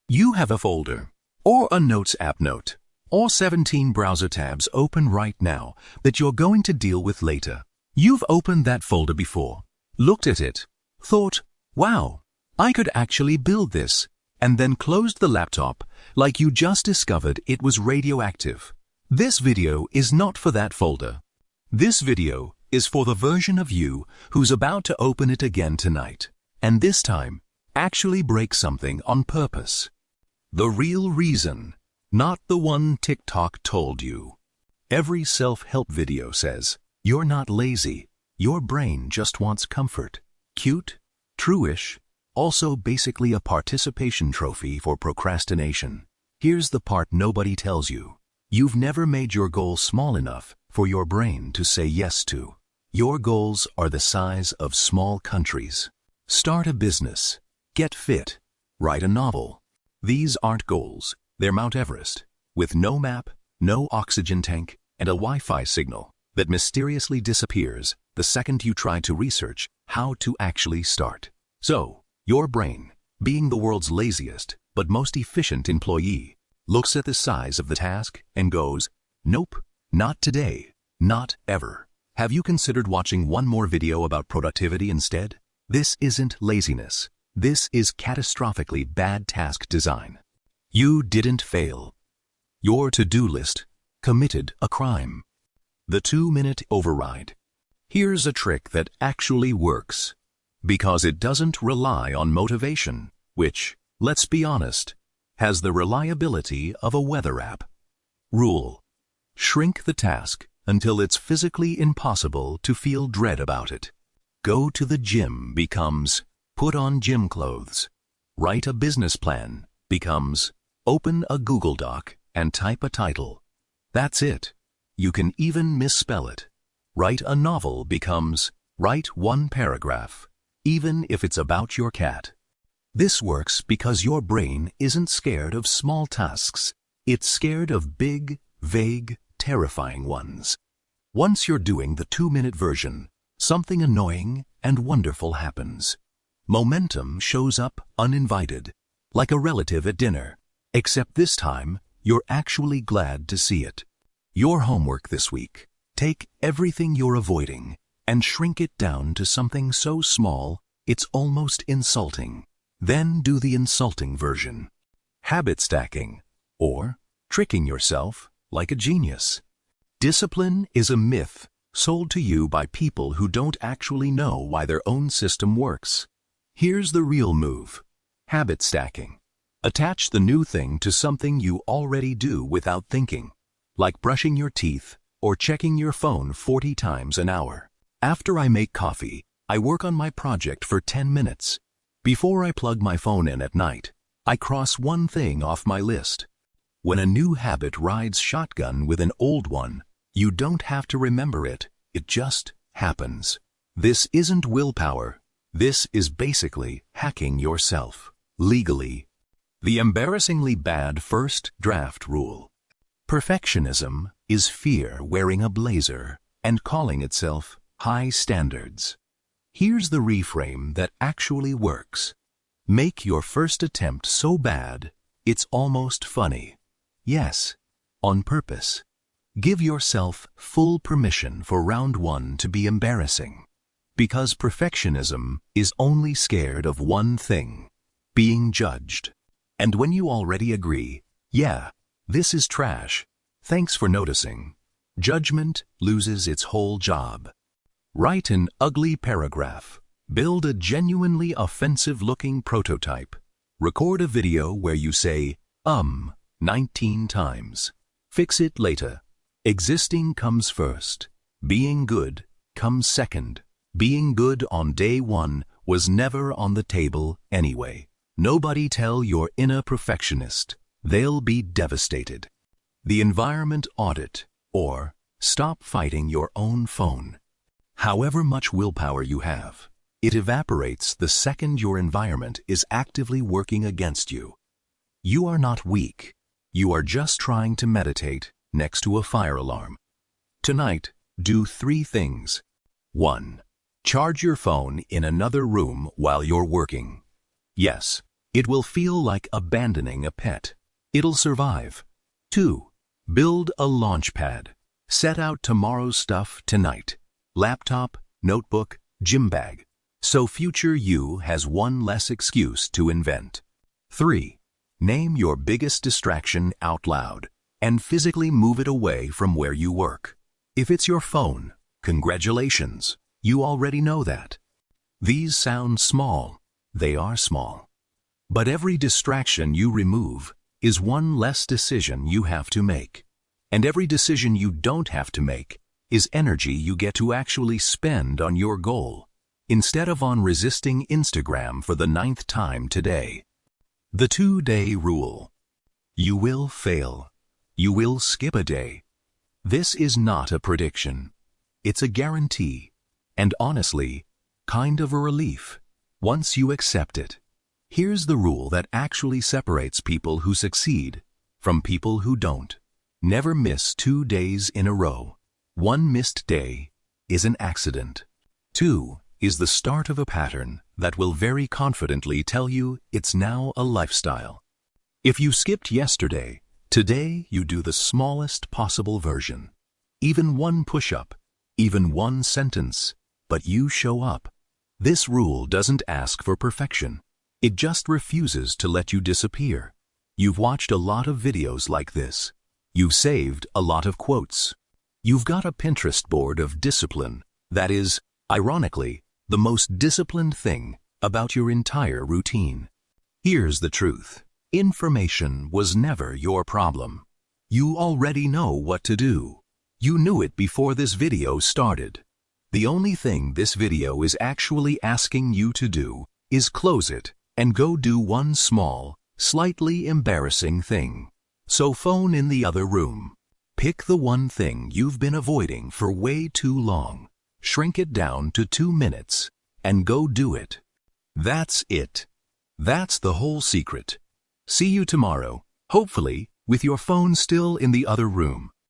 You have a folder, or a Notes app note, or 17 browser tabs open right now that you're going to deal with later. You've opened that folder before, looked at it, thought, wow, I could actually build this, and then closed the laptop like you just discovered it was radioactive. This video is not for that folder. This video is for the version of you who's about to open it again tonight, and this time actually break something on purpose. The real reason, not the one TikTok told you. Every self-help video says, you're not lazy, your brain just wants comfort. Cute, true-ish, also basically a participation trophy for procrastination. Here's the part nobody tells you. You've never made your goals small enough for your brain to say yes to. Your goals are the size of small countries. Start a business, get fit, write a novel. These aren't goals, they're Mount Everest, with no map, no oxygen tank, and a Wi-Fi signal that mysteriously disappears the second you try to research how to actually start. So, your brain, being the world's laziest but most efficient employee, looks at the size of the task and goes, nope, not today, not ever. Have you considered watching one more video about productivity instead? This isn't laziness. This is catastrophically bad task design. You didn't fail. Your to-do list committed a crime. The 2-minute override. Here's a trick that actually works, because it doesn't rely on motivation, which, let's be honest, has the reliability of a weather app. Rule: shrink the task until it's physically impossible to feel dread about it. Go to the gym becomes put on gym clothes. Write a business plan becomes open a Google Doc and type a title. That's it. You can even misspell it. Write a novel becomes write one paragraph, even if it's about your cat. This works because your brain isn't scared of small tasks. It's scared of big, vague, terrifying ones. Once you're doing the 2-minute version, something annoying and wonderful happens. Momentum shows up uninvited, like a relative at dinner, except this time you're actually glad to see it. Your homework this week: take everything you're avoiding and shrink it down to something so small it's almost insulting. Then do the insulting version. Habit stacking, or tricking yourself like a genius. Discipline is a myth sold to you by people who don't actually know why their own system works. Here's the real move: habit stacking. Attach the new thing to something you already do without thinking, like brushing your teeth or checking your phone 40 times an hour. After I make coffee, I work on my project for 10 minutes. Before I plug my phone in at night, I cross one thing off my list. When a new habit rides shotgun with an old one, you don't have to remember it, it just happens. This isn't willpower. This is basically hacking yourself, legally. The embarrassingly bad first draft rule. Perfectionism is fear wearing a blazer and calling itself high standards. Here's the reframe that actually works. Make your first attempt so bad, it's almost funny. Yes, on purpose. Give yourself full permission for round 1 to be embarrassing. Because perfectionism is only scared of one thing: being judged. And when you already agree, yeah, this is trash, thanks for noticing, judgment loses its whole job. Write an ugly paragraph. Build a genuinely offensive-looking prototype. Record a video where you say, 19 times. Fix it later. Existing comes first. Being good comes second. Being good on day 1 was never on the table anyway. Nobody tell your inner perfectionist. They'll be devastated. The environment audit, or stop fighting your own phone. However much willpower you have, it evaporates the second your environment is actively working against you. You are not weak. You are just trying to meditate next to a fire alarm. Tonight, do 3 things. 1. Charge your phone in another room while you're working. Yes, It will feel like abandoning a pet. It'll survive. 2. Build a launch pad. Set out tomorrow's stuff tonight. Laptop, notebook, gym bag. So future you has one less excuse to invent. 3. Name your biggest distraction out loud and physically move it away from where you work. If it's your phone, congratulations, you already know that. These sound small. They are small. But every distraction you remove is one less decision you have to make. And every decision you don't have to make is energy you get to actually spend on your goal, instead of on resisting Instagram for the 9th time today. The 2-day rule. You will fail. You will skip a day. This is not a prediction. It's a guarantee. And honestly, kind of a relief, once you accept it. Here's the rule that actually separates people who succeed from people who don't. Never miss 2 days in a row. One missed day is an accident. 2 is the start of a pattern that will very confidently tell you it's now a lifestyle. If you skipped yesterday, today you do the smallest possible version. Even one push-up, even one sentence, but you show up. This rule doesn't ask for perfection. It just refuses to let you disappear. You've watched a lot of videos like this. You've saved a lot of quotes. You've got a Pinterest board of discipline that is, ironically, the most disciplined thing about your entire routine. Here's the truth. Information was never your problem. You already know what to do. You knew it before this video started. The only thing this video is actually asking you to do is close it and go do one small, slightly embarrassing thing. So phone in the other room. Pick the one thing you've been avoiding for way too long. Shrink it down to 2 minutes and go do it. That's it. That's the whole secret. See you tomorrow, hopefully with your phone still in the other room.